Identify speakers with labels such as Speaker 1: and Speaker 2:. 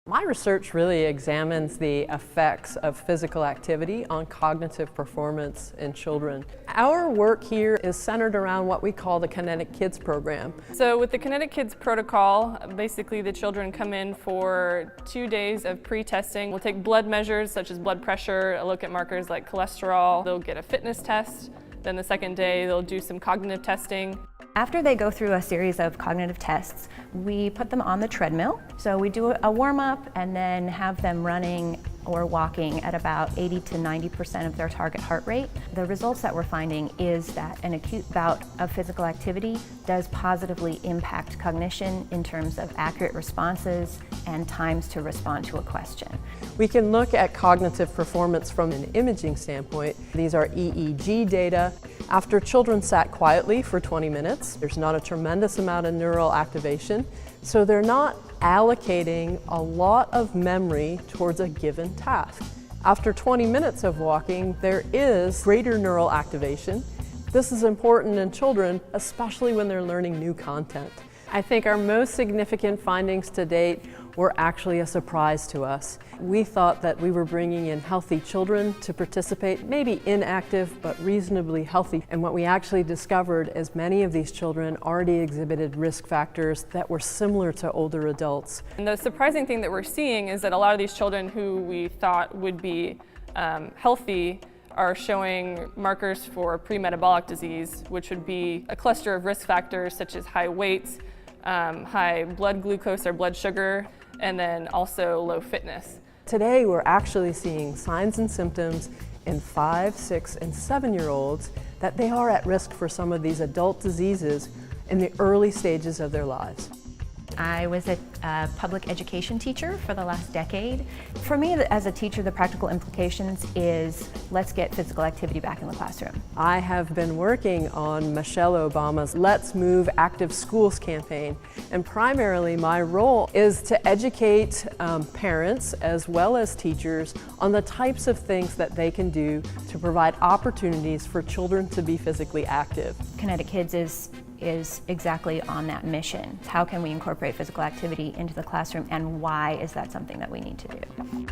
Speaker 1: My research really examines the effects of physical activity on cognitive performance in children. Our work here is centered around what we call the Kinetic Kidz program.
Speaker 2: So with the Kinetic Kidz protocol, basically the children come in for 2 days of pre-testing. We'll take blood measures such as blood pressure, a look at markers like cholesterol. They'll get a fitness test. Then the second day they'll do some cognitive testing.
Speaker 3: After they go through a series of cognitive tests, we put them on the treadmill. So we do a warm-up and then have them running or walking at about 80 to 90% of their target heart rate. The results that we're finding is that an acute bout of physical activity does positively impact cognition in terms of accurate responses and times to respond to a question.
Speaker 1: We can look at cognitive performance from an imaging standpoint. These are EEG data. After children sat quietly for 20 minutes, there's not a tremendous amount of neural activation, so they're not allocating a lot of memory towards a given task. After 20 minutes of walking, there is greater neural activation. This is important in children, especially when they're learning new content. I think our most significant findings to date were actually a surprise to us. We thought that we were bringing in healthy children to participate, maybe inactive but reasonably healthy. And what we actually discovered is many of these children already exhibited risk factors that were similar to older adults.
Speaker 2: And the surprising thing that we're seeing is that a lot of these children who we thought would be healthy are showing markers for pre-metabolic disease, which would be a cluster of risk factors such as high weight, high blood glucose or blood sugar, and then also low fitness.
Speaker 1: Today we're actually seeing signs and symptoms in 5, 6, and 7-year-olds that they are at risk for some of these adult diseases in the early stages of their lives.
Speaker 3: I was a public education teacher for the last decade. For me, as a teacher, the practical implications is let's get physical activity back in the classroom.
Speaker 1: I have been working on Michelle Obama's Let's Move Active Schools campaign, and primarily my role is to educate parents as well as teachers on the types of things that they can do to provide opportunities for children to be physically active.
Speaker 3: Kinetic Kidz is exactly on that mission. How can we incorporate physical activity into the classroom, and why is that something that we need to do?